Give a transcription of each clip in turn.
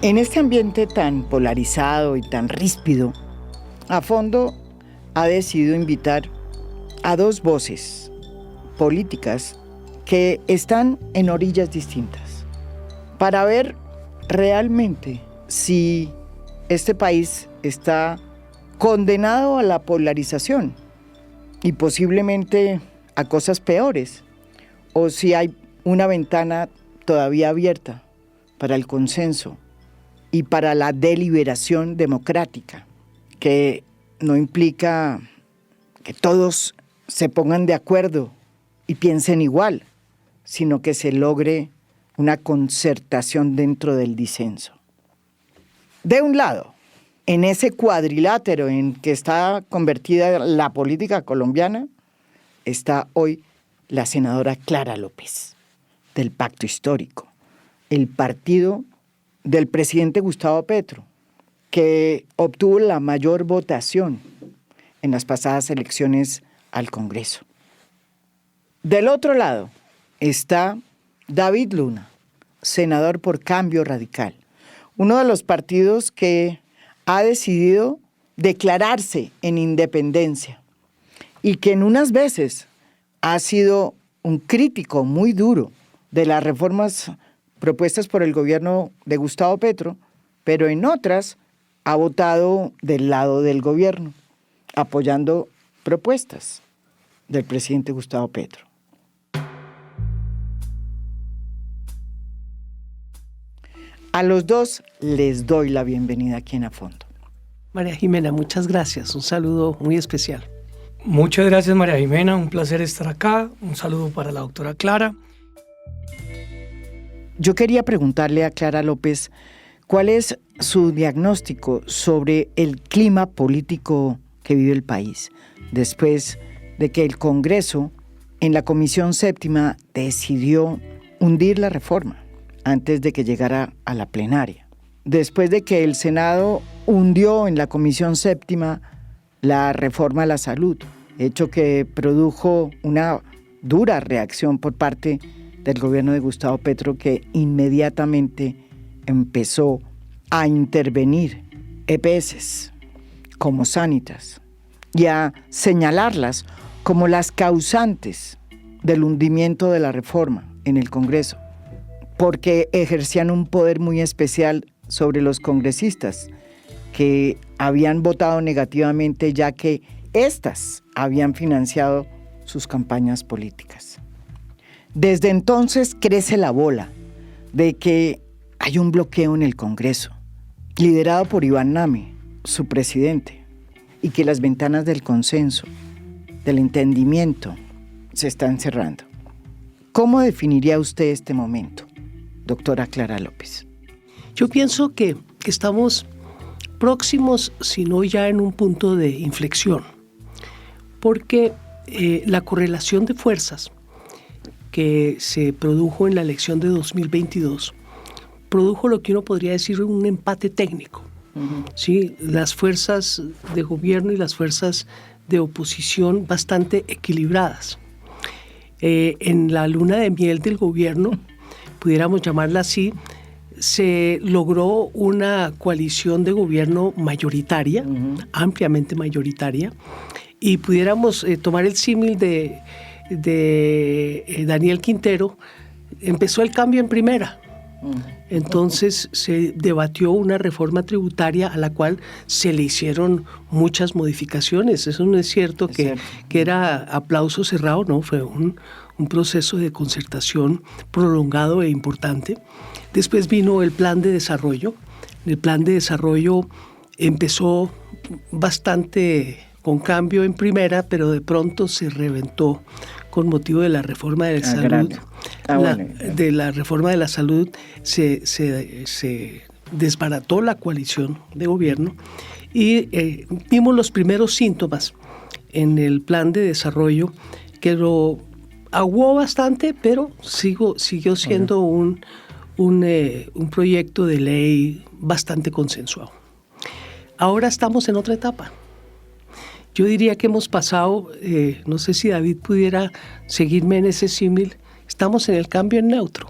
En este ambiente tan polarizado y tan ríspido, A Fondo ha decidido invitar a dos voces políticas que están en orillas distintas para ver realmente si este país está condenado a la polarización y posiblemente a cosas peores, o si hay una ventana todavía abierta para el consenso y para la deliberación democrática, que no implica que todos se pongan de acuerdo y piensen igual, sino que se logre una concertación dentro del disenso. De un lado, en ese cuadrilátero en que está convertida la política colombiana, está hoy la senadora Clara López, del Pacto Histórico, el partido del presidente Gustavo Petro, que obtuvo la mayor votación en las pasadas elecciones al Congreso. Del otro lado está David Luna, senador por Cambio Radical, uno de los partidos que ha decidido declararse en independencia y que en unas veces ha sido un crítico muy duro de las reformas propuestas por el gobierno de Gustavo Petro, pero en otras ha votado del lado del gobierno, apoyando propuestas del presidente Gustavo Petro. A los dos les doy la bienvenida aquí en A Fondo. María Jimena, muchas gracias. Un saludo muy especial. Muchas gracias, María Jimena. Un placer estar acá. Un saludo para la doctora Clara. Yo quería preguntarle a Clara López cuál es su diagnóstico sobre el clima político que vive el país después de que el Congreso, en la Comisión Séptima, decidió hundir la reforma antes de que llegara a la plenaria. Después de que el Senado hundió en la Comisión Séptima la reforma a la salud, hecho que produjo una dura reacción por parte del gobierno de Gustavo Petro, que inmediatamente empezó a intervenir EPS como Sanitas y a señalarlas como las causantes del hundimiento de la reforma en el Congreso, porque ejercían un poder muy especial sobre los congresistas que habían votado negativamente, ya que éstas habían financiado sus campañas políticas. Desde entonces crece la bola de que hay un bloqueo en el Congreso, liderado por Iván Name, su presidente, y que las ventanas del consenso, del entendimiento, se están cerrando. ¿Cómo definiría usted este momento, doctora Clara López? Yo pienso que estamos próximos, si no ya en un punto de inflexión, porque la correlación de fuerzas que se produjo en la elección de 2022 produjo lo que uno podría decir un empate técnico. Uh-huh. ¿Sí? Las fuerzas de gobierno y las fuerzas de oposición bastante equilibradas. En la luna de miel del gobierno, pudiéramos llamarla así, se logró una coalición de gobierno mayoritaria, uh-huh, ampliamente mayoritaria, y pudiéramos tomar el símil de Daniel Quintero. Empezó el cambio en primera. Entonces se debatió una reforma tributaria a la cual se le hicieron muchas modificaciones. Eso no es cierto que era aplauso cerrado, no, fue un proceso de concertación prolongado e importante. Después vino el plan de desarrollo. El plan de desarrollo empezó bastante con cambio en primera, pero de pronto se reventó con motivo de la reforma de la salud. De la reforma de la salud se desbarató la coalición de gobierno y vimos los primeros síntomas en el plan de desarrollo que lo aguó bastante, pero siguió siendo un proyecto de ley bastante consensuado. Ahora estamos en otra etapa. Yo diría que hemos pasado, no sé si David pudiera seguirme en ese símil, estamos en el cambio en neutro.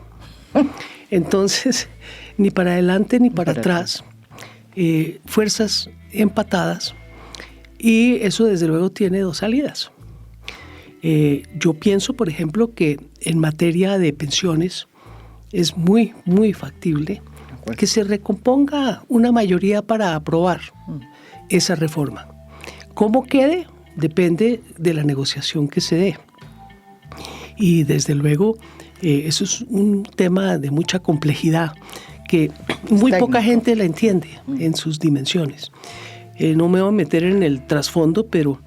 Entonces, ni para adelante ni para atrás, fuerzas empatadas, y eso desde luego tiene dos salidas. Yo pienso, por ejemplo, que en materia de pensiones es muy, muy factible que se recomponga una mayoría para aprobar esa reforma. ¿Cómo quede? Depende de la negociación que se dé. Y desde luego, eso es un tema de mucha complejidad que muy poca gente la entiende en sus dimensiones. No me voy a meter en el trasfondo, pero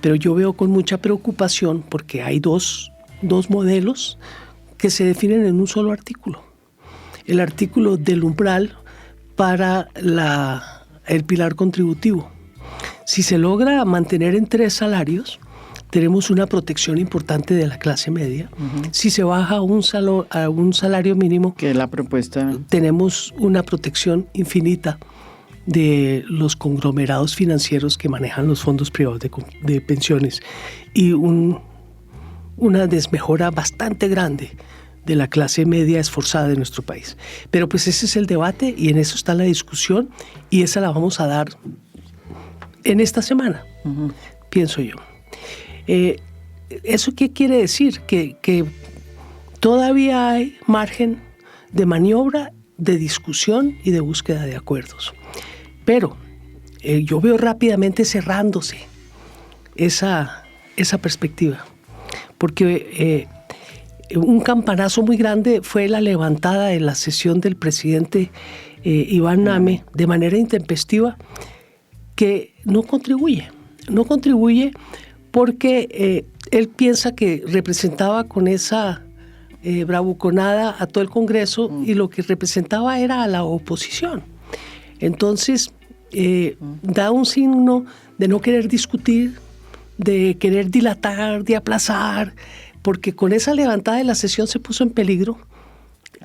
yo veo con mucha preocupación porque hay dos modelos que se definen en un solo artículo. El artículo del umbral para el pilar contributivo. Si se logra mantener en 3 salarios, tenemos una protección importante de la clase media. Si se baja a un salario mínimo, que es la propuesta, tenemos una protección infinita de los conglomerados financieros que manejan los fondos privados de pensiones y una desmejora bastante grande de la clase media esforzada de nuestro país. Pero pues ese es el debate y en eso está la discusión y esa la vamos a dar en esta semana, pienso yo. ¿Eso qué quiere decir? Que todavía hay margen de maniobra, de discusión y de búsqueda de acuerdos. Pero yo veo rápidamente cerrándose esa perspectiva, porque un campanazo muy grande fue la levantada en la sesión del presidente Iván Name de manera intempestiva, que no contribuye porque él piensa que representaba con esa bravuconada a todo el Congreso y lo que representaba era a la oposición. Entonces, da un signo de no querer discutir, de querer dilatar, de aplazar, porque con esa levantada de la sesión se puso en peligro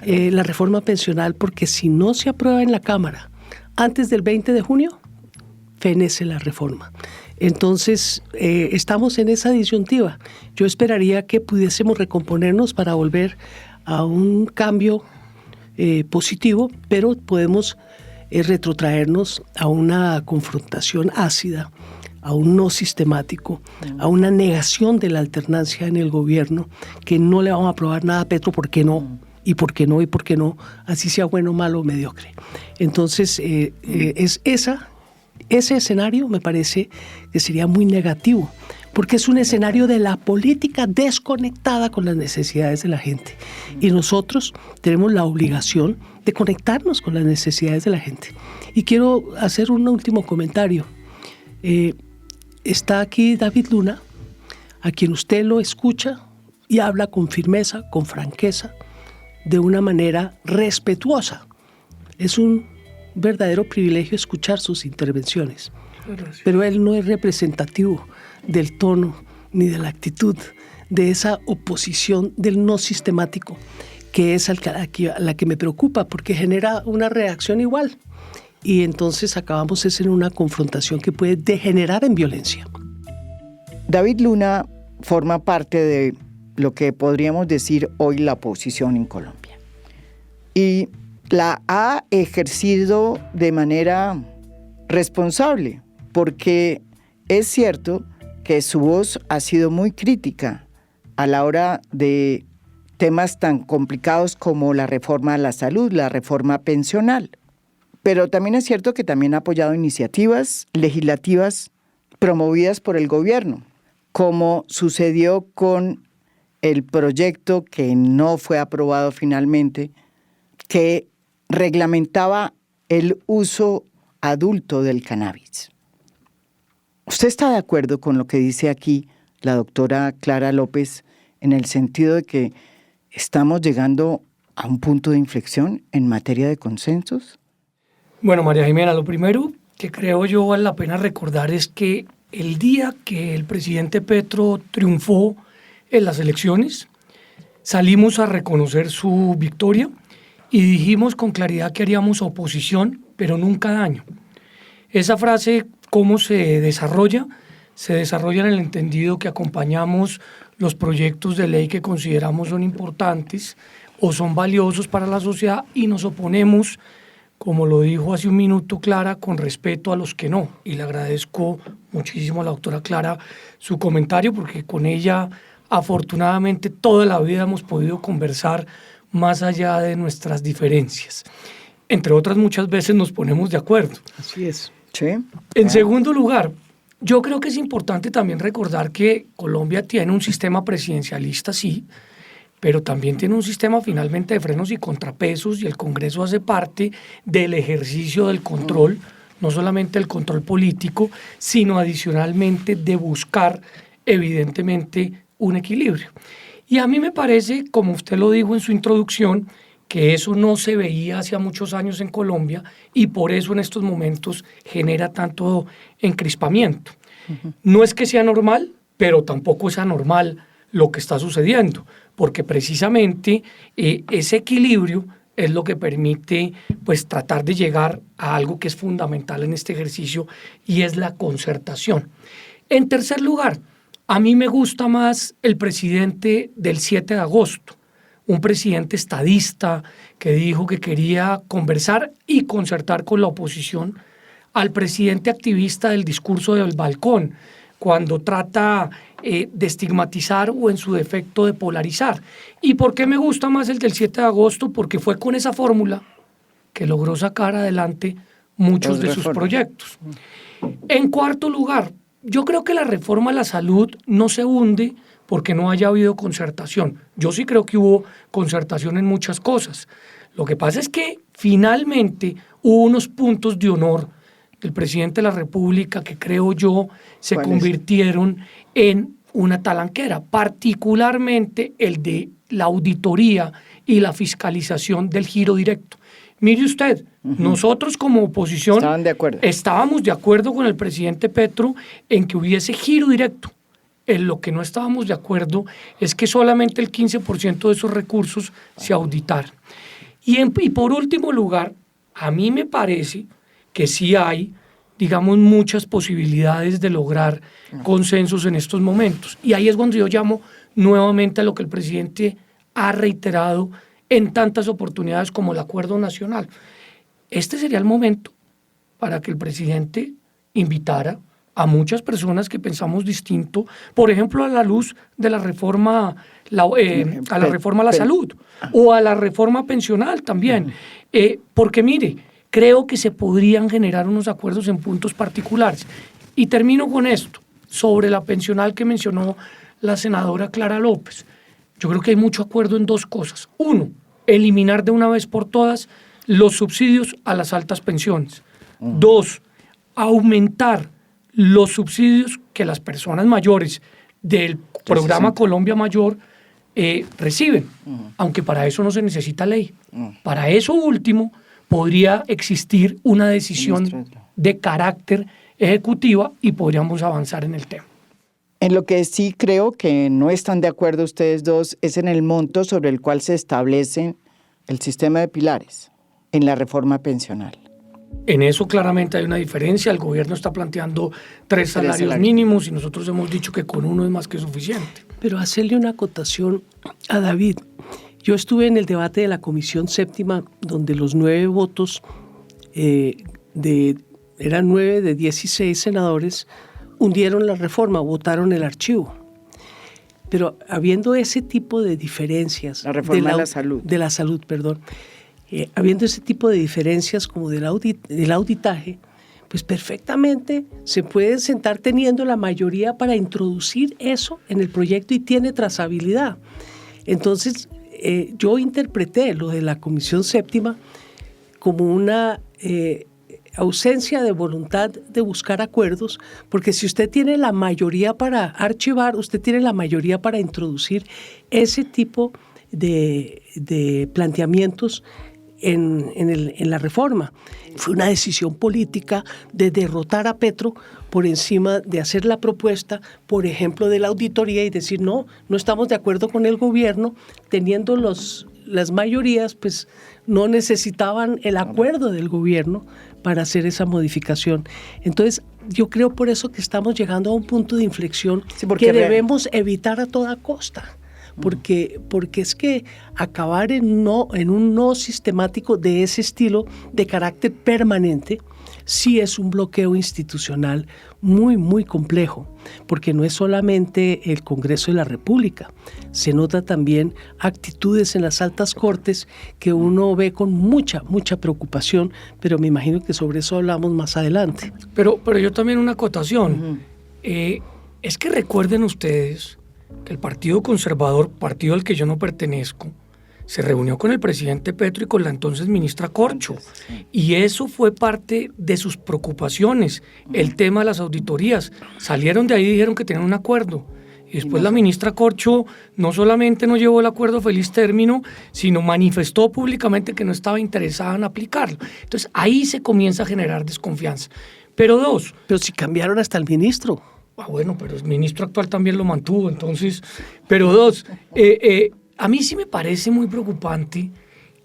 la reforma pensional, porque si no se aprueba en la Cámara antes del 20 de junio, fenece la reforma. Entonces, estamos en esa disyuntiva. Yo esperaría que pudiésemos recomponernos para volver a un cambio positivo, pero podemos retrotraernos a una confrontación ácida, a un no sistemático, a una negación de la alternancia en el gobierno, que no le vamos a aprobar nada a Petro, ¿por qué no? ¿Y por qué no? ¿Y por qué no? Así sea bueno, malo o mediocre. Entonces, ese escenario me parece que sería muy negativo, porque es un escenario de la política desconectada con las necesidades de la gente. Y nosotros tenemos la obligación de conectarnos con las necesidades de la gente. Y quiero hacer un último comentario. Está aquí David Luna, a quien usted lo escucha y habla con firmeza, con franqueza, de una manera respetuosa. Es un verdadero privilegio escuchar sus intervenciones. Gracias. Pero él no es representativo del tono ni de la actitud de esa oposición del no sistemático, que es a la que me preocupa, porque genera una reacción igual. Y entonces acabamos en una confrontación que puede degenerar en violencia. David Luna forma parte de lo que podríamos decir hoy la oposición en Colombia. Y la ha ejercido de manera responsable, porque es cierto que su voz ha sido muy crítica a la hora de temas tan complicados como la reforma a la salud, la reforma pensional. Pero también es cierto que también ha apoyado iniciativas legislativas promovidas por el gobierno, como sucedió con el proyecto que no fue aprobado finalmente, que reglamentaba el uso adulto del cannabis. ¿Usted está de acuerdo con lo que dice aquí la doctora Clara López en el sentido de que estamos llegando a un punto de inflexión en materia de consensos? Bueno, María Jimena, lo primero que creo yo vale la pena recordar es que el día que el presidente Petro triunfó en las elecciones, salimos a reconocer su victoria y dijimos con claridad que haríamos oposición, pero nunca daño. Esa frase, ¿cómo se desarrolla? Se desarrolla en el entendido que acompañamos los proyectos de ley que consideramos son importantes o son valiosos para la sociedad, y nos oponemos, como lo dijo hace un minuto Clara, con respeto a los que no. Y le agradezco muchísimo a la doctora Clara su comentario, porque con ella afortunadamente toda la vida hemos podido conversar más allá de nuestras diferencias. Entre otras, muchas veces nos ponemos de acuerdo. Así es. Sí. En segundo lugar, yo creo que es importante también recordar que Colombia tiene un sistema presidencialista, sí, pero también tiene un sistema finalmente de frenos y contrapesos, y el Congreso hace parte del ejercicio del control, no solamente el control político, sino adicionalmente de buscar evidentemente un equilibrio. Y a mí me parece, como usted lo dijo en su introducción, que eso no se veía hace muchos años en Colombia, y por eso en estos momentos genera tanto encrispamiento. No es que sea normal, pero tampoco es anormal lo que está sucediendo, porque precisamente ese equilibrio es lo que permite pues tratar de llegar a algo que es fundamental en este ejercicio, y es la concertación. En tercer lugar, a mí me gusta más el presidente del 7 de agosto, un presidente estadista que dijo que quería conversar y concertar con la oposición, al presidente activista del discurso del balcón, cuando trata de estigmatizar o en su defecto de polarizar. ¿Y por qué me gusta más el del 7 de agosto? Porque fue con esa fórmula que logró sacar adelante muchos de sus proyectos. En cuarto lugar, yo creo que la reforma a la salud no se hunde porque no haya habido concertación. Yo sí creo que hubo concertación en muchas cosas. Lo que pasa es que finalmente hubo unos puntos de honor del presidente de la República que creo yo se convirtieron en una talanquera, particularmente el de la auditoría y la fiscalización del giro directo. Mire usted, nosotros como oposición estábamos de acuerdo con el presidente Petro en que hubiese giro directo. En lo que no estábamos de acuerdo es que solamente el 15% de esos recursos se auditaran. Y por último lugar, a mí me parece que sí hay, digamos, muchas posibilidades de lograr consensos en estos momentos. Y ahí es cuando yo llamo nuevamente a lo que el presidente ha reiterado en tantas oportunidades como el acuerdo nacional. Este sería el momento para que el presidente invitara a muchas personas que pensamos distinto, por ejemplo, a la luz de la reforma, a la reforma a la salud o a la reforma pensional también. Porque mire, creo que se podrían generar unos acuerdos en puntos particulares. Y termino con esto, sobre la pensional que mencionó la senadora Clara López. Yo creo que hay mucho acuerdo en dos cosas. Uno, eliminar de una vez por todas los subsidios a las altas pensiones. Dos, aumentar los subsidios que las personas mayores del programa Colombia Mayor reciben, aunque para eso no se necesita ley. Para eso último podría existir una decisión de carácter ejecutiva y podríamos avanzar en el tema. En lo que sí creo que no están de acuerdo ustedes dos es en el monto sobre el cual se establece el sistema de pilares en la reforma pensional. En eso claramente hay una diferencia. El gobierno está planteando 3 salarios mínimos y nosotros hemos dicho que con uno es más que suficiente. Pero hacerle una acotación a David. Yo estuve en el debate de la Comisión Séptima donde los 9 votos, eran 9 de 16 senadores, hundieron la reforma, votaron el archivo. Pero habiendo ese tipo de diferencias... La reforma de la salud. De la salud, perdón. Habiendo ese tipo de diferencias como del auditaje, pues perfectamente se pueden sentar teniendo la mayoría para introducir eso en el proyecto y tiene trazabilidad. Entonces, yo interpreté lo de la Comisión Séptima como una ausencia de voluntad de buscar acuerdos, porque si usted tiene la mayoría para archivar, usted tiene la mayoría para introducir ese tipo de planteamientos en la reforma. Fue una decisión política de derrotar a Petro por encima de hacer la propuesta, por ejemplo, de la auditoría y decir no estamos de acuerdo con el gobierno, teniendo las mayorías, pues no necesitaban el acuerdo del gobierno para hacer esa modificación. Entonces, yo creo por eso que estamos llegando a un punto de inflexión que debemos evitar a toda costa. porque es que acabar en un no sistemático de ese estilo de carácter permanente sí es un bloqueo institucional muy, muy complejo, porque no es solamente el Congreso de la República, se nota también actitudes en las altas cortes que uno ve con mucha, mucha preocupación, pero me imagino que sobre eso hablamos más adelante. Pero yo también una acotación. Es que recuerden ustedes que el Partido Conservador, partido al que yo no pertenezco, se reunió con el presidente Petro y con la entonces ministra Corcho. Y eso fue parte de sus preocupaciones, el tema de las auditorías. Salieron de ahí y dijeron que tenían un acuerdo. Y después la ministra Corcho no solamente no llevó el acuerdo a feliz término, sino manifestó públicamente que no estaba interesada en aplicarlo. Entonces ahí se comienza a generar desconfianza. Pero si cambiaron hasta el ministro. Bueno, pero el ministro actual también lo mantuvo, entonces. Pero a mí sí me parece muy preocupante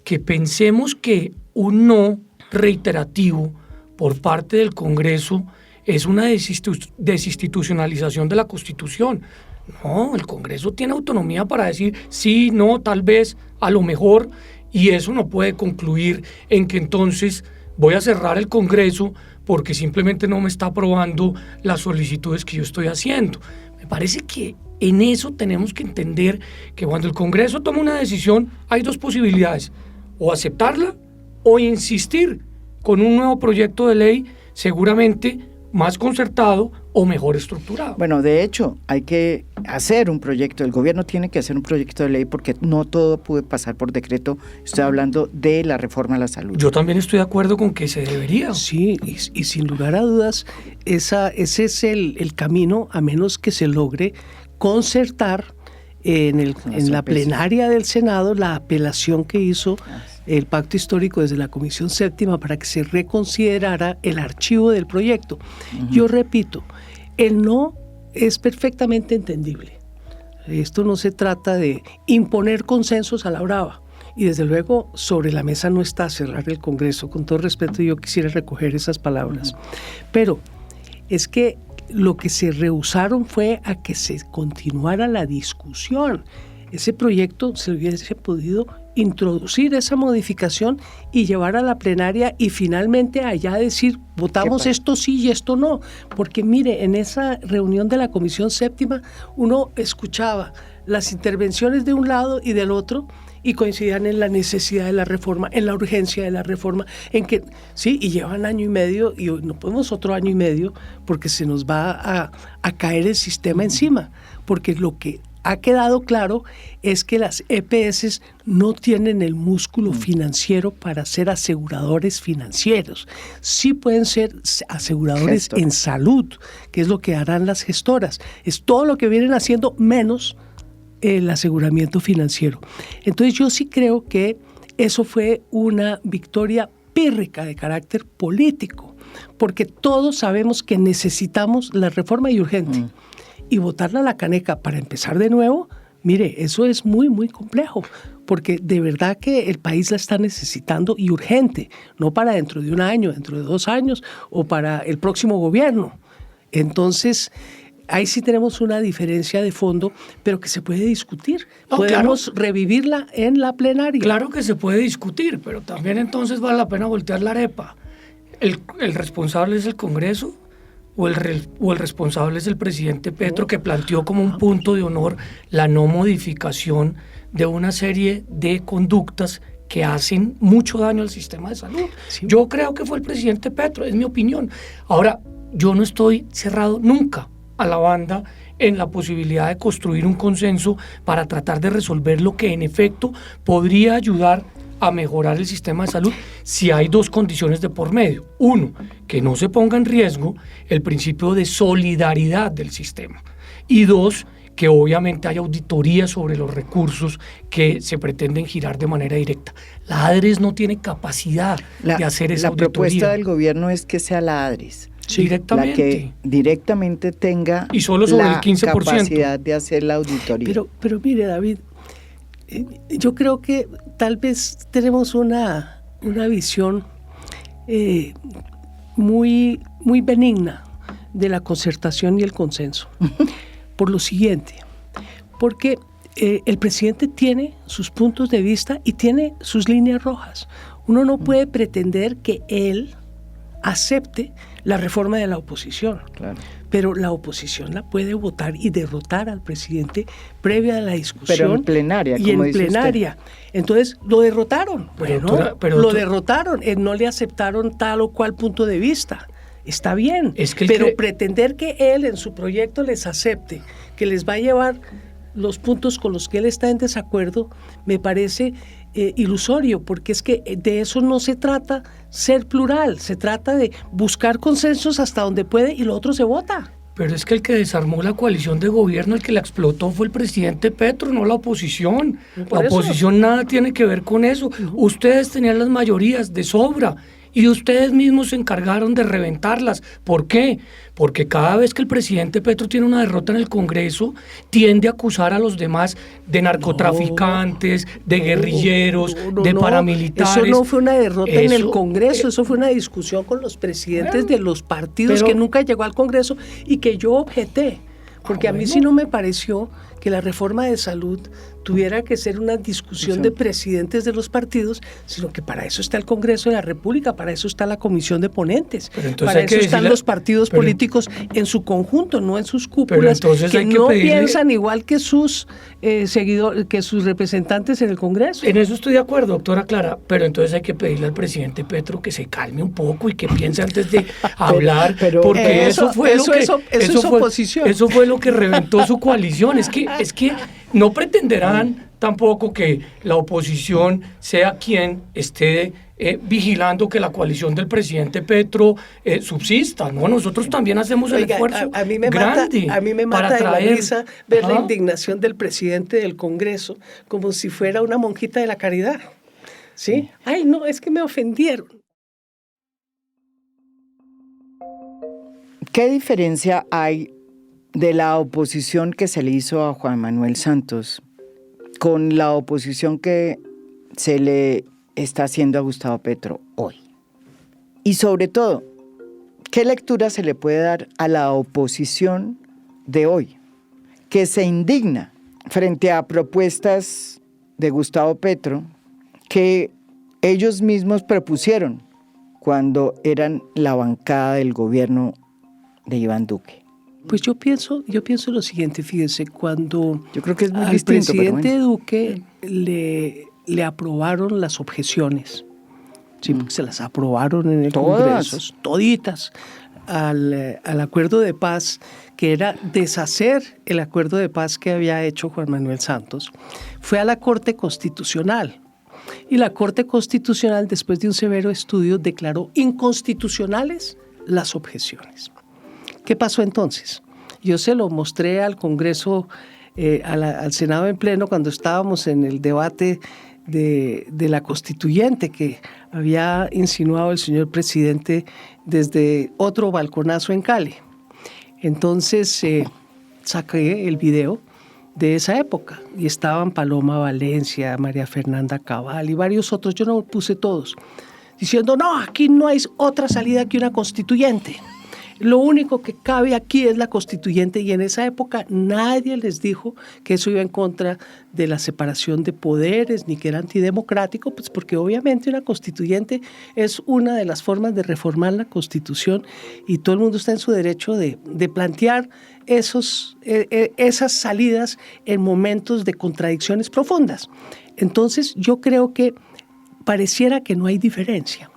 que pensemos que un no reiterativo por parte del Congreso es una desinstitucionalización de la Constitución. No, el Congreso tiene autonomía para decir sí, no, tal vez, a lo mejor, y eso no puede concluir en que entonces voy a cerrar el Congreso porque simplemente no me está aprobando las solicitudes que yo estoy haciendo. Me parece que en eso tenemos que entender que cuando el Congreso toma una decisión hay dos posibilidades, o aceptarla o insistir con un nuevo proyecto de ley seguramente más concertado o mejor estructurado. Bueno, de hecho, hay que hacer un proyecto, el gobierno tiene que hacer un proyecto de ley porque no todo puede pasar por decreto. Estoy hablando de la reforma a la salud. Yo también estoy de acuerdo con que se debería. Sí, y sin lugar a dudas, ese es el camino, a menos que se logre concertar en la plenaria del Senado la apelación que hizo el Pacto Histórico desde la Comisión Séptima para que se reconsiderara el archivo del proyecto. Yo repito, el no es perfectamente entendible. Esto no se trata de imponer consensos a la brava. Y desde luego sobre la mesa no está cerrar el Congreso. Con todo respeto, yo quisiera recoger esas palabras. Pero es que lo que se rehusaron fue a que se continuara la discusión. Ese proyecto se hubiese podido introducir esa modificación y llevar a la plenaria y finalmente allá decir, votamos esto sí y esto no. Porque mire, en esa reunión de la Comisión Séptima uno escuchaba las intervenciones de un lado y del otro y coincidían en la necesidad de la reforma, en la urgencia de la reforma, en que sí, y llevan año y medio y no podemos otro año y medio porque se nos va a caer el sistema encima, porque lo que ha quedado claro es que las EPS no tienen el músculo financiero para ser aseguradores financieros. Sí pueden ser aseguradores en salud, que es lo que harán las gestoras. Es todo lo que vienen haciendo menos el aseguramiento financiero. Entonces yo sí creo que eso fue una victoria pírrica de carácter político, porque todos sabemos que necesitamos la reforma y urgente. Y botarla a la caneca para empezar de nuevo, mire, eso es muy, muy complejo, porque de verdad que el país la está necesitando y urgente, no para dentro de un año, dentro de 2 años o para el próximo gobierno. Entonces, ahí sí tenemos una diferencia de fondo, pero que se puede discutir. Podemos revivirla en la plenaria. Claro que se puede discutir, pero también entonces vale la pena voltear la arepa. ¿El responsable es el Congreso o el responsable es el presidente Petro, que planteó como un punto de honor la no modificación de una serie de conductas que hacen mucho daño al sistema de salud? Sí. Yo creo que fue el presidente Petro, es mi opinión. Ahora, yo no estoy cerrado nunca a la banda en la posibilidad de construir un consenso para tratar de resolver lo que en efecto podría ayudar a mejorar el sistema de salud si hay 2 condiciones de por medio. 1, que no se ponga en riesgo el principio de solidaridad del sistema. Y 2, que obviamente haya auditoría sobre los recursos que se pretenden girar de manera directa. La ADRES no tiene capacidad de hacer esa auditoría. La propuesta del gobierno es que sea la ADRES. Sí, directamente. La que directamente tenga y solo sobre la el 15%. Capacidad de hacer la auditoría. Pero mire, David, yo creo que tal vez tenemos una visión muy, muy benigna de la concertación y el consenso. Por lo siguiente, porque el presidente tiene sus puntos de vista y tiene sus líneas rojas. Uno no puede pretender que él acepte la reforma de la oposición. Claro. Pero la oposición la puede votar y derrotar al presidente previa a la discusión. Pero en plenaria, y como en dice plenaria. Entonces, lo derrotaron. Lo derrotaron. No le aceptaron tal o cual punto de vista. Está bien. Pero pretender que él en su proyecto les acepte, que les va a llevar los puntos con los que él está en desacuerdo, me parece ilusorio, porque es que de eso no se trata ser plural, se trata de buscar consensos hasta donde puede y lo otro se vota. Pero es que el que desarmó la coalición de gobierno, el que la explotó fue el presidente Petro, no la oposición. La oposición nada tiene que ver con eso. Ustedes tenían las mayorías de sobra y ustedes mismos se encargaron de reventarlas. ¿Por qué? Porque cada vez que el presidente Petro tiene una derrota en el Congreso, tiende a acusar a los demás de narcotraficantes, de guerrilleros, de paramilitares. Eso no fue una derrota en el Congreso, eso fue una discusión con los presidentes de los partidos que nunca llegó al Congreso y que yo objeté. Porque a mí sí no me pareció que la reforma de salud tuviera que ser una discusión de presidentes de los partidos, sino que para eso está el Congreso de la República, para eso está la comisión de ponentes, para eso están los partidos políticos en su conjunto, no en sus cúpulas, que no piensan igual que sus seguidores, que sus representantes en el Congreso. En eso estoy de acuerdo, doctora Clara, pero entonces hay que pedirle al presidente Petro que se calme un poco y que piense antes de hablar, porque eso fue lo que reventó su coalición. Es que no pretenderán tampoco que la oposición sea quien esté vigilando que la coalición del presidente Petro subsista, ¿no? Nosotros también hacemos el esfuerzo grande. A mí me mata de la risa ver la indignación del presidente del Congreso como si fuera una monjita de la caridad, ¿sí? Ay, no, es que me ofendieron. ¿Qué diferencia hay de la oposición que se le hizo a Juan Manuel Santos con la oposición que se le está haciendo a Gustavo Petro hoy? Y sobre todo, ¿qué lectura se le puede dar a la oposición de hoy, que se indigna frente a propuestas de Gustavo Petro que ellos mismos propusieron cuando eran la bancada del gobierno de Iván Duque? Pues yo pienso lo siguiente, fíjense, cuando yo creo que es muy al distinto, presidente Duque le aprobaron las objeciones, sí, porque se las aprobaron en el Congreso, toditas, al acuerdo de paz, que era deshacer el acuerdo de paz que había hecho Juan Manuel Santos, fue a la Corte Constitucional. Y la Corte Constitucional, después de un severo estudio, declaró inconstitucionales las objeciones. ¿Qué pasó entonces? Yo se lo mostré al Congreso, al Senado en pleno, cuando estábamos en el debate de la constituyente que había insinuado el señor presidente desde otro balconazo en Cali. Entonces saqué el video de esa época y estaban Paloma Valencia, María Fernanda Cabal y varios otros, yo no puse todos, diciendo no, aquí no hay otra salida que una constituyente. Lo único que cabe aquí es la constituyente, y en esa época nadie les dijo que eso iba en contra de la separación de poderes ni que era antidemocrático, pues porque obviamente una constituyente es una de las formas de reformar la Constitución y todo el mundo está en su derecho de plantear esas salidas en momentos de contradicciones profundas. Entonces yo creo que pareciera que no hay diferencia,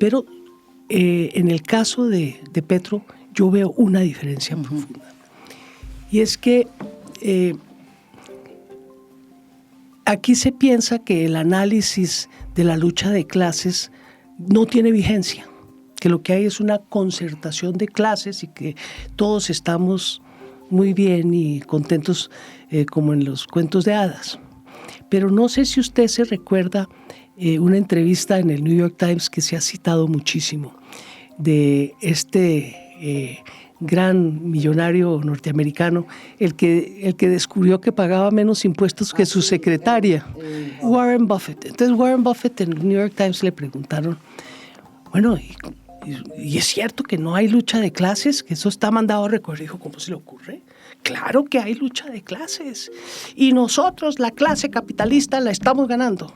pero en el caso de Petro, yo veo una diferencia profunda. Y es que aquí se piensa que el análisis de la lucha de clases no tiene vigencia, que lo que hay es una concertación de clases y que todos estamos muy bien y contentos como en los cuentos de hadas. Pero no sé si usted se recuerda una entrevista en el New York Times que se ha citado muchísimo de este gran millonario norteamericano, el que descubrió que pagaba menos impuestos que su secretaria, Warren Buffett. Entonces Warren Buffett en el New York Times le preguntaron, bueno, Y es cierto que no hay lucha de clases, que eso está mandado a recoger. Dijo, ¿cómo se le ocurre? Claro que hay lucha de clases. Y nosotros, la clase capitalista, la estamos ganando.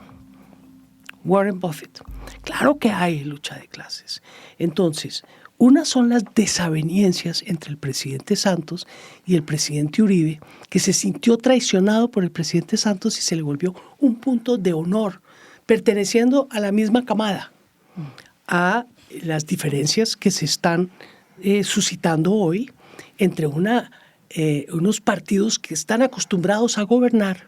Warren Buffett. Claro que hay lucha de clases. Entonces, unas son las desavenencias entre el presidente Santos y el presidente Uribe, que se sintió traicionado por el presidente Santos y se le volvió un punto de honor, perteneciendo a la misma camada, a las diferencias que se están suscitando hoy entre unos partidos que están acostumbrados a gobernar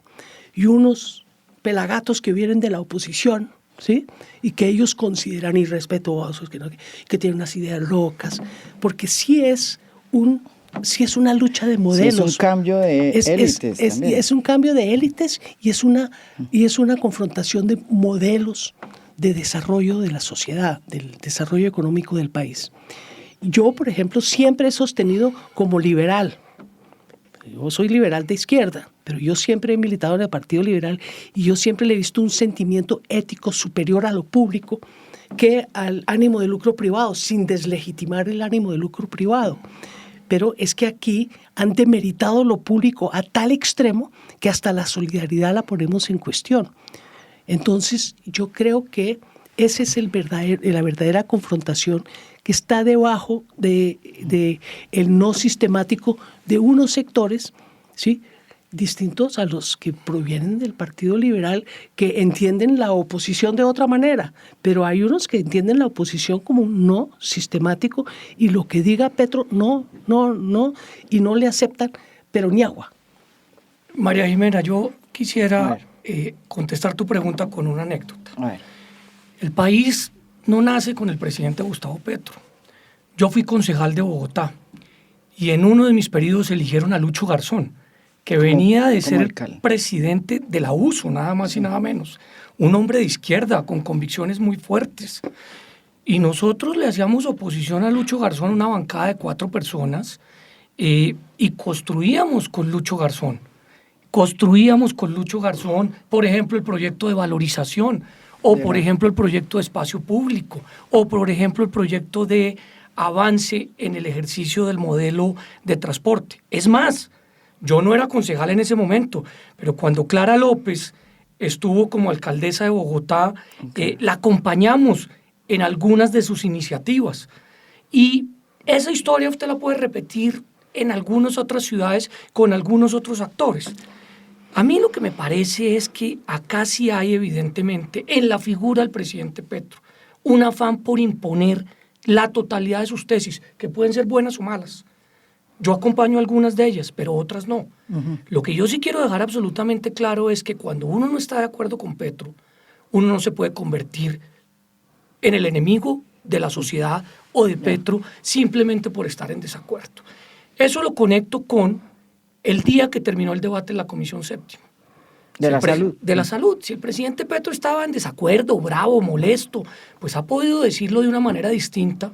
y unos pelagatos que vienen de la oposición, ¿sí? Y que ellos consideran irrespetuosos, que tienen unas ideas locas, porque sí es una lucha de modelos. Sí, es un cambio de élites. Es un cambio de élites y es una confrontación de modelos de desarrollo de la sociedad, del desarrollo económico del país. Yo, por ejemplo, siempre he sostenido como liberal. Yo soy liberal de izquierda, pero yo siempre he militado en el Partido Liberal y yo siempre le he visto un sentimiento ético superior a lo público que al ánimo de lucro privado, sin deslegitimar el ánimo de lucro privado. Pero es que aquí han demeritado lo público a tal extremo que hasta la solidaridad la ponemos en cuestión. Entonces, yo creo que esa es la verdadera confrontación que está debajo de el no sistemático de unos sectores, ¿sí?, distintos a los que provienen del Partido Liberal, que entienden la oposición de otra manera, pero hay unos que entienden la oposición como un no sistemático y lo que diga Petro, no, y no le aceptan, pero ni agua. María Jimena, yo quisiera contestar tu pregunta con una anécdota. El país no nace con el presidente Gustavo Petro. Yo fui concejal de Bogotá y en uno de mis periodos eligieron a Lucho Garzón, que venía de ser el presidente de la USO, nada más y nada menos. Un hombre de izquierda con convicciones muy fuertes. Y nosotros le hacíamos oposición a Lucho Garzón, una bancada de 4 personas, y construíamos con Lucho Garzón. Por ejemplo, el proyecto de valorización, o por ejemplo el proyecto de espacio público, o por ejemplo el proyecto de avance en el ejercicio del modelo de transporte. Es más, yo no era concejal en ese momento, pero cuando Clara López estuvo como alcaldesa de Bogotá, la acompañamos en algunas de sus iniciativas. Y esa historia usted la puede repetir en algunas otras ciudades con algunos otros actores. A mí lo que me parece es que acá sí hay evidentemente en la figura del presidente Petro un afán por imponer la totalidad de sus tesis, que pueden ser buenas o malas. Yo acompaño algunas de ellas, pero otras no. Lo que yo sí quiero dejar absolutamente claro es que cuando uno no está de acuerdo con Petro, uno no se puede convertir en el enemigo de la sociedad o de Petro simplemente por estar en desacuerdo. Eso lo conecto con el día que terminó el debate en la Comisión Séptima. De la salud. De la salud. Si el presidente Petro estaba en desacuerdo, bravo, molesto, pues ha podido decirlo de una manera distinta,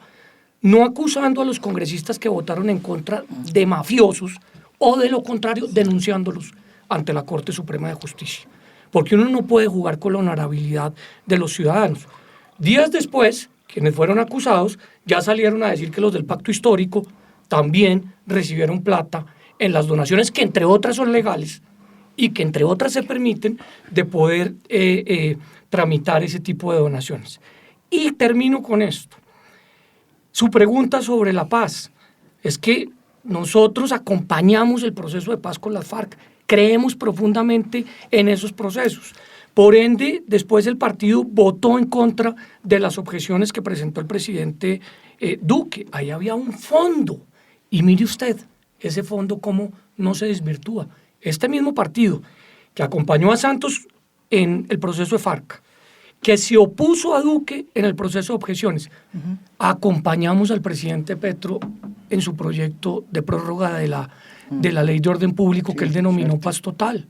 no acusando a los congresistas que votaron en contra de mafiosos o de lo contrario, denunciándolos ante la Corte Suprema de Justicia. Porque uno no puede jugar con la honorabilidad de los ciudadanos. Días después, quienes fueron acusados ya salieron a decir que los del pacto histórico también recibieron plata en las donaciones que entre otras son legales y que entre otras se permiten de poder tramitar ese tipo de donaciones. Y termino con esto. Su pregunta sobre la paz es que nosotros acompañamos el proceso de paz con las FARC, creemos profundamente en esos procesos. Por ende, después el partido votó en contra de las objeciones que presentó el presidente Duque. Ahí había un fondo y mire usted, ese fondo cómo no se desvirtúa. Este mismo partido que acompañó a Santos en el proceso de FARC, que se opuso a Duque en el proceso de objeciones, acompañamos al presidente Petro en su proyecto de prórroga de la ley de orden público que él denominó paz total.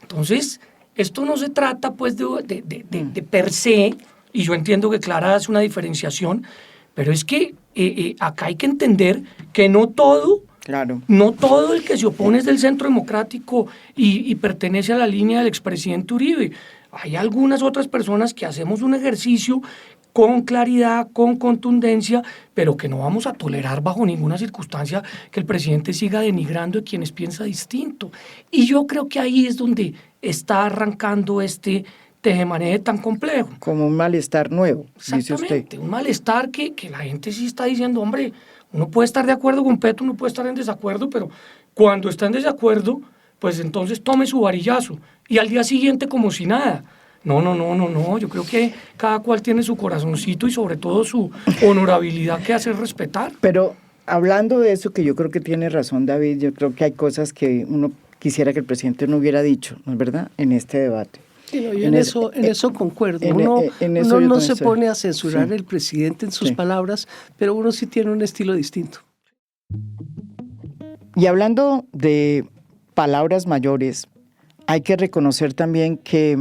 Entonces, esto no se trata pues de per se, y yo entiendo que Clara hace una diferenciación, pero es que acá hay que entender que no todo el que se opone es del Centro Democrático y pertenece a la línea del expresidente Uribe. Hay algunas otras personas que hacemos un ejercicio con claridad, con contundencia, pero que no vamos a tolerar bajo ninguna circunstancia que el presidente siga denigrando a quienes piensa distinto. Y yo creo que ahí es donde está arrancando este tejemaneje tan complejo. Como un malestar nuevo, dice usted. Un malestar que la gente sí está diciendo, hombre, uno puede estar de acuerdo con Petro, uno puede estar en desacuerdo, pero cuando está en desacuerdo, pues entonces tome su varillazo y al día siguiente como si nada. No, yo creo que cada cual tiene su corazoncito y sobre todo su honorabilidad que hacer respetar. Pero hablando de eso, que yo creo que tiene razón David, yo creo que hay cosas que uno quisiera que el presidente no hubiera dicho, ¿no es verdad?, en este debate. Sí, no, en eso concuerdo. Uno no se pone a censurar al presidente en sus palabras, pero uno sí tiene un estilo distinto. Y hablando de palabras mayores, hay que reconocer también que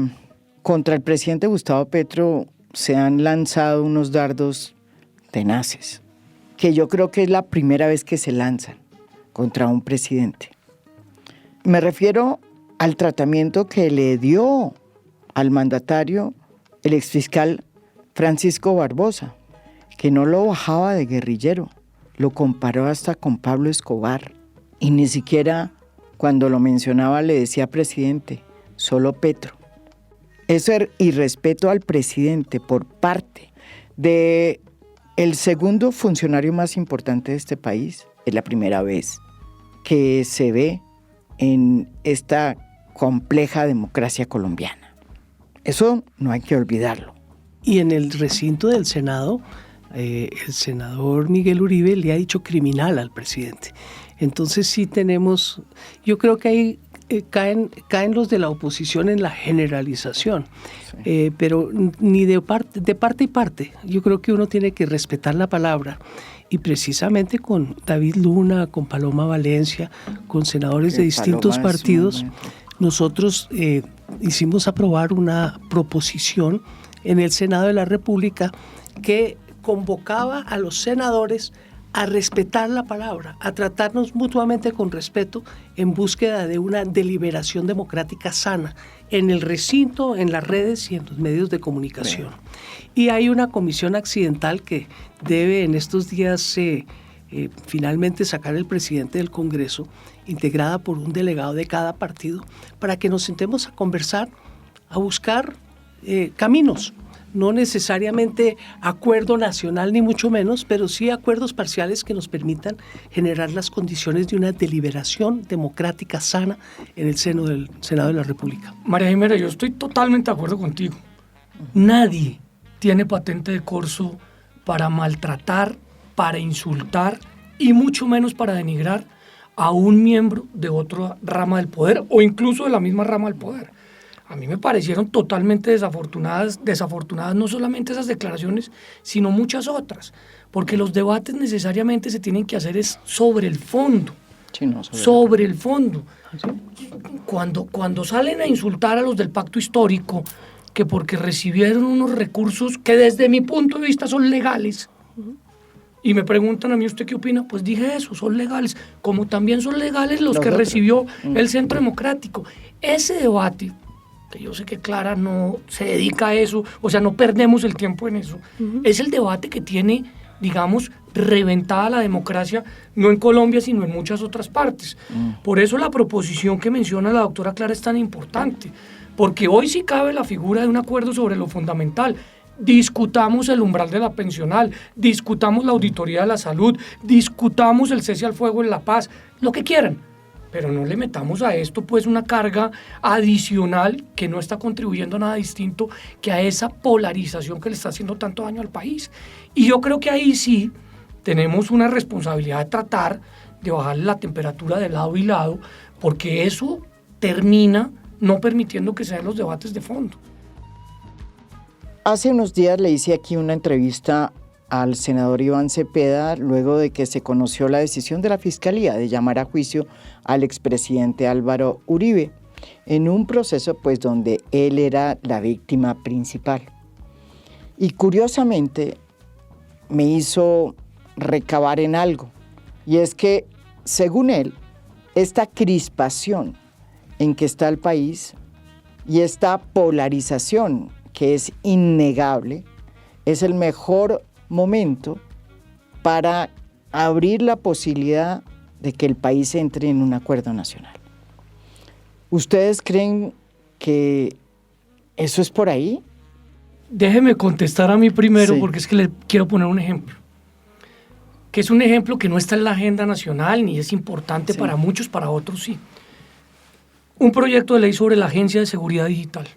contra el presidente Gustavo Petro se han lanzado unos dardos tenaces, que yo creo que es la primera vez que se lanzan contra un presidente. Me refiero al tratamiento que le dio al mandatario el exfiscal Francisco Barbosa, que no lo bajaba de guerrillero, lo comparó hasta con Pablo Escobar, y ni siquiera cuando lo mencionaba le decía presidente, solo Petro. Eso es irrespeto al presidente por parte de el segundo funcionario más importante de este país. Es la primera vez que se ve en esta compleja democracia colombiana. Eso no hay que olvidarlo. Y en el recinto del Senado, el senador Miguel Uribe le ha dicho criminal al presidente. Entonces sí tenemos, yo creo que ahí caen los de la oposición en la generalización, sí. Pero ni de parte y parte. Yo creo que uno tiene que respetar la palabra, y precisamente con David Luna, con Paloma Valencia, con senadores de distintos partidos, nosotros hicimos aprobar una proposición en el Senado de la República que convocaba a los senadores a respetar la palabra, a tratarnos mutuamente con respeto en búsqueda de una deliberación democrática sana en el recinto, en las redes y en los medios de comunicación. Y hay una comisión accidental que debe en estos días finalmente sacar el presidente del Congreso, integrada por un delegado de cada partido, para que nos sentemos a conversar, a buscar caminos. No necesariamente acuerdo nacional ni mucho menos, pero sí acuerdos parciales que nos permitan generar las condiciones de una deliberación democrática sana en el seno del Senado de la República. María Jimena, yo estoy totalmente de acuerdo contigo. Nadie tiene patente de corso para maltratar, para insultar y mucho menos para denigrar a un miembro de otra rama del poder o incluso de la misma rama del poder. A mí me parecieron totalmente desafortunadas no solamente esas declaraciones, sino muchas otras, porque los debates necesariamente se tienen que hacer es sobre el fondo, sí, no, sobre el fondo. ¿Sí? Cuando salen a insultar a los del pacto histórico, que porque recibieron unos recursos que desde mi punto de vista son legales, y me preguntan a mí, ¿usted qué opina? Pues dije eso, son legales, como también son legales los que recibió el Centro Democrático. Ese debate, que yo sé que Clara no se dedica a eso, o sea, no perdemos el tiempo en eso, es el debate que tiene, digamos, reventada la democracia, no en Colombia, sino en muchas otras partes. Por eso la proposición que menciona la doctora Clara es tan importante, porque hoy sí cabe la figura de un acuerdo sobre lo fundamental. Discutamos el umbral de la pensional, discutamos la auditoría de la salud, discutamos el cese al fuego en La Paz, lo que quieran, pero no le metamos a esto pues una carga adicional que no está contribuyendo a nada distinto que a esa polarización que le está haciendo tanto daño al país. Y yo creo que ahí sí tenemos una responsabilidad de tratar de bajar la temperatura de lado y lado, porque eso termina no permitiendo que sean los debates de fondo. Hace unos días le hice aquí una entrevista al senador Iván Cepeda luego de que se conoció la decisión de la Fiscalía de llamar a juicio al expresidente Álvaro Uribe en un proceso pues donde él era la víctima principal. Y curiosamente me hizo recabar en algo, y es que según él esta crispación en que está el país y esta polarización que es innegable es el mejor momento para abrir la posibilidad de que el país entre en un acuerdo nacional. ¿Ustedes creen que eso es por ahí? Déjeme contestar a mí primero, Sí. porque es que le quiero poner un ejemplo. Que es un ejemplo que no está en la agenda nacional, ni es importante Sí. para muchos, para otros sí. Un proyecto de ley sobre la Agencia de Seguridad Digital.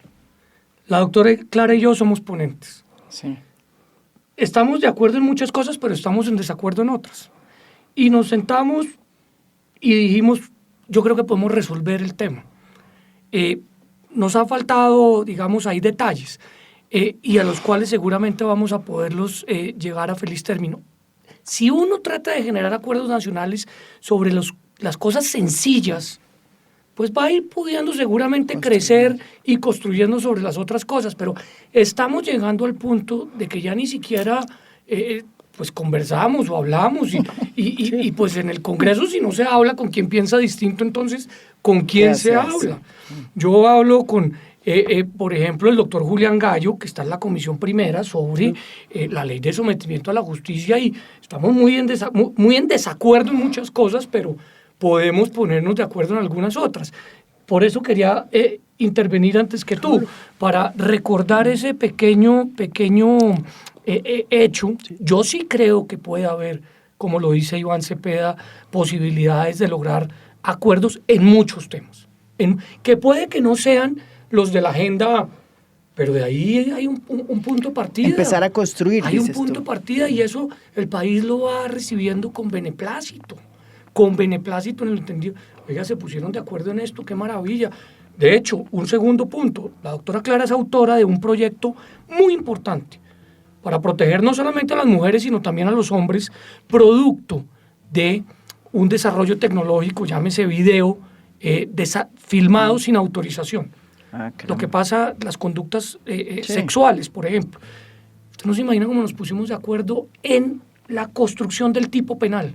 La doctora Clara y yo somos ponentes. Sí. Estamos de acuerdo en muchas cosas, pero estamos en desacuerdo en otras. Y nos sentamos y dijimos, yo creo que podemos resolver el tema. Nos ha faltado, digamos, hay detalles, y a los cuales seguramente vamos a poderlos llegar a feliz término. Si uno trata de generar acuerdos nacionales sobre las cosas sencillas, pues va a ir pudiendo seguramente crecer y construyendo sobre las otras cosas, pero estamos llegando al punto de que ya ni siquiera pues conversamos o hablamos y pues en el Congreso si no se habla con quien piensa distinto, entonces ¿con quién se habla? Yo hablo con, por ejemplo, el doctor Julián Gallo, que está en la Comisión Primera sobre la ley de sometimiento a la justicia y estamos muy en desacuerdo en muchas cosas, pero podemos ponernos de acuerdo en algunas otras. Por eso quería intervenir antes que tú, para recordar ese pequeño hecho. Yo sí creo que puede haber, como lo dice Iván Cepeda, posibilidades de lograr acuerdos en muchos temas, que puede que no sean los de la agenda, pero de ahí hay un punto de partida. Empezar a construir. Hay un punto de partida y eso el país lo va recibiendo con beneplácito en el entendido. Oiga, se pusieron de acuerdo en esto, qué maravilla. De hecho, un segundo punto, la doctora Clara es autora de un proyecto muy importante para proteger no solamente a las mujeres, sino también a los hombres, producto de un desarrollo tecnológico, llámese video, filmado sin autorización. Lo que pasa, las conductas sexuales, por ejemplo. Usted no se imagina cómo nos pusimos de acuerdo en la construcción del tipo penal.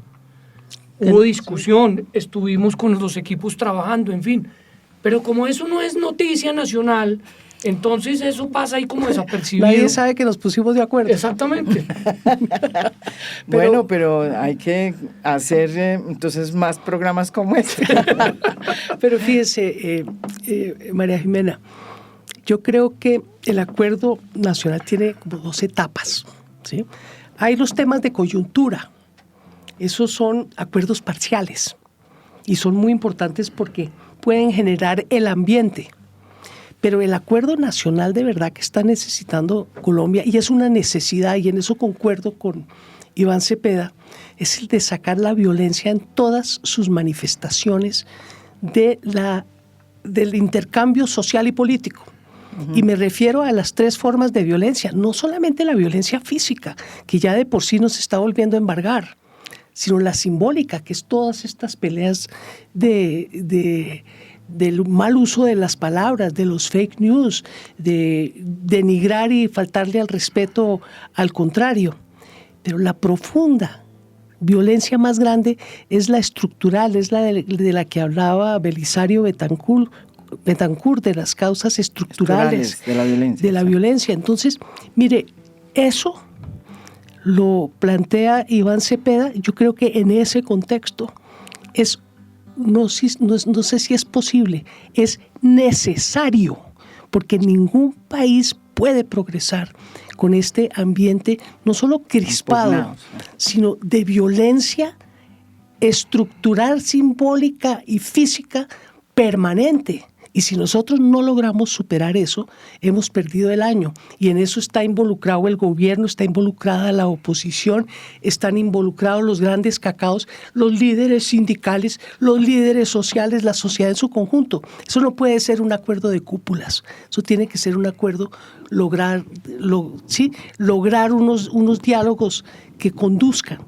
Hubo discusión, estuvimos con los equipos trabajando, en fin. Pero como eso no es noticia nacional, entonces eso pasa ahí como desapercibido. Nadie sabe que nos pusimos de acuerdo. Exactamente. Bueno, pero hay que hacer entonces más programas como este. Pero fíjese, María Jimena, yo creo que el acuerdo nacional tiene como 2 etapas, ¿sí? Hay los temas de coyuntura. Esos son acuerdos parciales y son muy importantes porque pueden generar el ambiente. Pero el acuerdo nacional de verdad que está necesitando Colombia, y es una necesidad, y en eso concuerdo con Iván Cepeda, es el de sacar la violencia en todas sus manifestaciones del intercambio social y político. Y me refiero a las 3 formas de violencia, no solamente la violencia física, que ya de por sí nos está volviendo a embargar, sino la simbólica, que es todas estas peleas del mal uso de las palabras, de los fake news, de denigrar y faltarle al respeto al contrario. Pero la profunda violencia más grande es la estructural, es la de la que hablaba Belisario Betancourt, de las causas estructurales de la violencia. Entonces, mire, eso lo plantea Iván Cepeda. Yo creo que en ese contexto no sé si es posible, es necesario, porque ningún país puede progresar con este ambiente no solo crispado, sino de violencia estructural, simbólica y física permanente. Y si nosotros no logramos superar eso, hemos perdido el año. Y en eso está involucrado el gobierno, está involucrada la oposición, están involucrados los grandes cacaos, los líderes sindicales, los líderes sociales, la sociedad en su conjunto. Eso no puede ser un acuerdo de cúpulas. Eso tiene que ser un acuerdo, lograr unos diálogos que conduzcan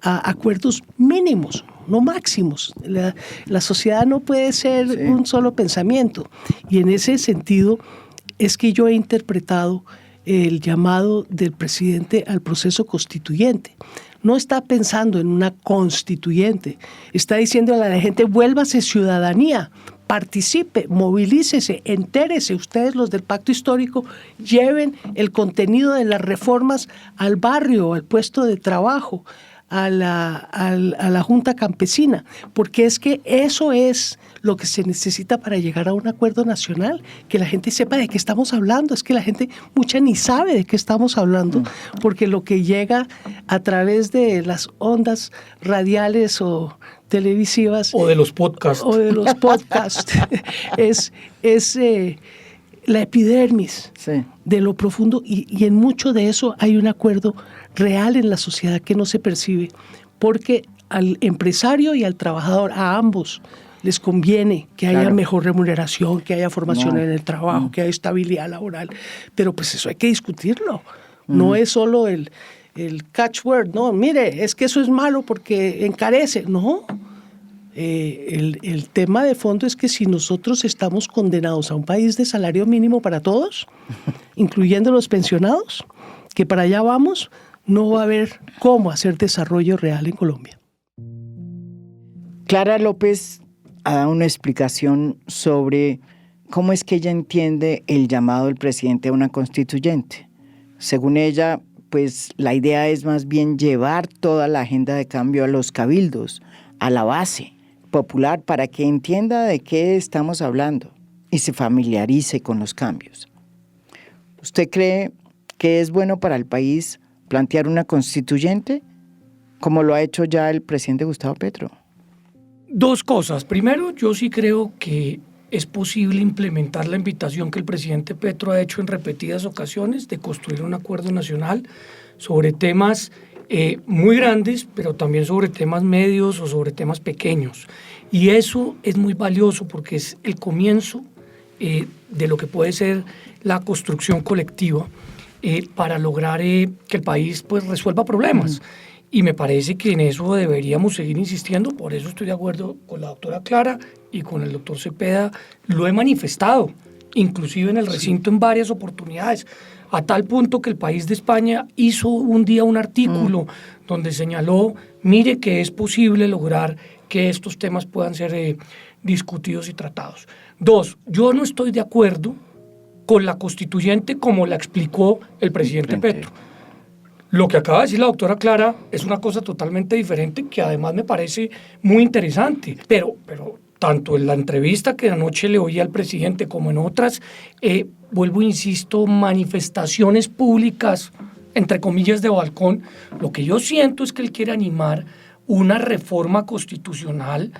a acuerdos mínimos, no máximos. La sociedad no puede ser un solo pensamiento. Y en ese sentido es que yo he interpretado el llamado del presidente al proceso constituyente. No está pensando en una constituyente, está diciendo a la gente, vuélvase ciudadanía, participe, movilícese, entérese, ustedes los del Pacto Histórico, lleven el contenido de las reformas al barrio, al puesto de trabajo, a la Junta Campesina, porque es que eso es lo que se necesita para llegar a un acuerdo nacional, que la gente sepa de qué estamos hablando. Es que la gente mucha ni sabe de qué estamos hablando, porque lo que llega a través de las ondas radiales o televisivas o de los podcasts es la epidermis de lo profundo, y en mucho de eso hay un acuerdo real en la sociedad que no se percibe, porque al empresario y al trabajador, a ambos, les conviene que haya mejor remuneración, que haya formación en el trabajo, que haya estabilidad laboral, pero pues eso hay que discutirlo. No es solo el catchword, no, mire, es que eso es malo porque encarece, no. El tema de fondo es que si nosotros estamos condenados a un país de salario mínimo para todos, incluyendo los pensionados, que para allá vamos, no va a haber cómo hacer desarrollo real en Colombia. Clara López ha dado una explicación sobre cómo es que ella entiende el llamado del presidente a una constituyente. Según ella, pues la idea es más bien llevar toda la agenda de cambio a los cabildos, a la base popular, para que entienda de qué estamos hablando y se familiarice con los cambios. ¿Usted cree que es bueno para el país plantear una constituyente, como lo ha hecho ya el presidente Gustavo Petro? Dos cosas. Primero, yo sí creo que es posible implementar la invitación que el presidente Petro ha hecho en repetidas ocasiones de construir un acuerdo nacional sobre temas muy grandes, pero también sobre temas medios o sobre temas pequeños. Y eso es muy valioso porque es el comienzo de lo que puede ser la construcción colectiva para lograr que el país pues resuelva problemas. Y me parece que en eso deberíamos seguir insistiendo. Por eso estoy de acuerdo con la doctora Clara y con el doctor Cepeda. Lo he manifestado, inclusive en el recinto en varias oportunidades, a tal punto que el País de España hizo un día un artículo donde señaló, mire que es posible lograr que estos temas puedan ser discutidos y tratados. Dos, yo no estoy de acuerdo con la constituyente como la explicó el presidente Petro. Lo que acaba de decir la doctora Clara es una cosa totalmente diferente que además me parece muy interesante, pero tanto en la entrevista que anoche le oí al presidente como en otras, vuelvo e insisto, manifestaciones públicas, entre comillas, de balcón, lo que yo siento es que él quiere animar una reforma constitucional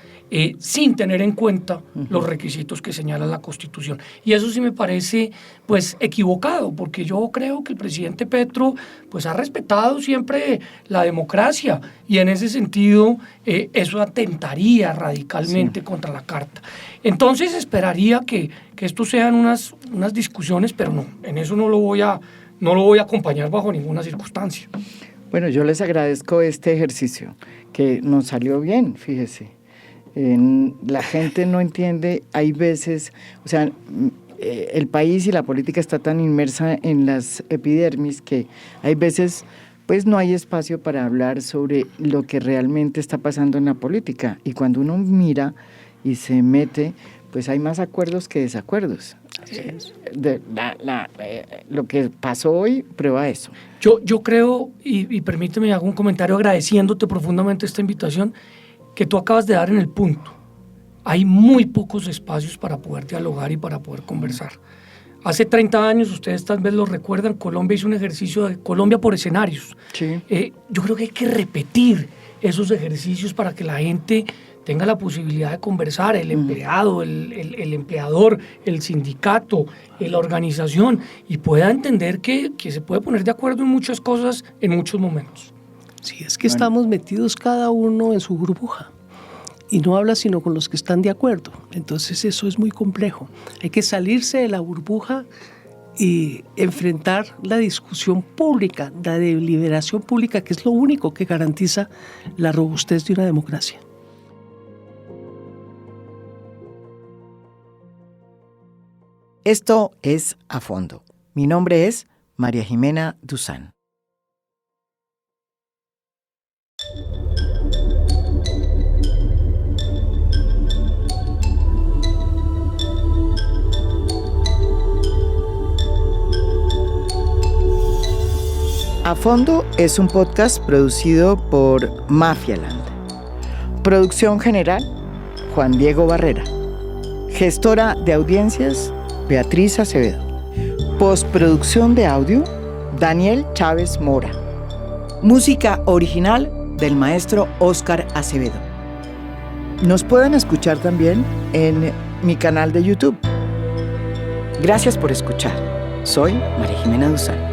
sin tener en cuenta los requisitos que señala la Constitución. Y eso sí me parece pues equivocado, porque yo creo que el presidente Petro pues ha respetado siempre la democracia y en ese sentido eso atentaría radicalmente contra la Carta. Entonces esperaría que esto sean unas discusiones, pero no, en eso no lo voy a acompañar bajo ninguna circunstancia. Bueno, yo les agradezco este ejercicio, que nos salió bien, fíjese. La gente no entiende, hay veces, o sea, el país y la política está tan inmersa en las epidermis que hay veces, pues no hay espacio para hablar sobre lo que realmente está pasando en la política. Y cuando uno mira y se mete, pues hay más acuerdos que desacuerdos. Lo que pasó hoy prueba eso. Yo creo, y permíteme hago un comentario agradeciéndote profundamente esta invitación que tú acabas de dar en el punto. Hay muy pocos espacios para poder dialogar y para poder conversar. Hace 30 años, ustedes tal vez lo recuerdan, Colombia hizo un ejercicio de Colombia por escenarios. Sí. Yo creo que hay que repetir esos ejercicios para que la gente tenga la posibilidad de conversar, el empleado, el empleador, el sindicato, la organización, y pueda entender que se puede poner de acuerdo en muchas cosas en muchos momentos. Sí, es que estamos metidos cada uno en su burbuja y no habla sino con los que están de acuerdo. Entonces eso es muy complejo. Hay que salirse de la burbuja y enfrentar la discusión pública, la deliberación pública, que es lo único que garantiza la robustez de una democracia. Esto es A Fondo. Mi nombre es María Jimena Duzán. A Fondo es un podcast producido por Mafialand. Producción general, Juan Diego Barrera. Gestora de audiencias, Beatriz Acevedo. Postproducción de audio, Daniel Chávez Mora. Música original del maestro Óscar Acevedo. Nos pueden escuchar también en mi canal de YouTube. Gracias por escuchar. Soy María Jimena Duzán.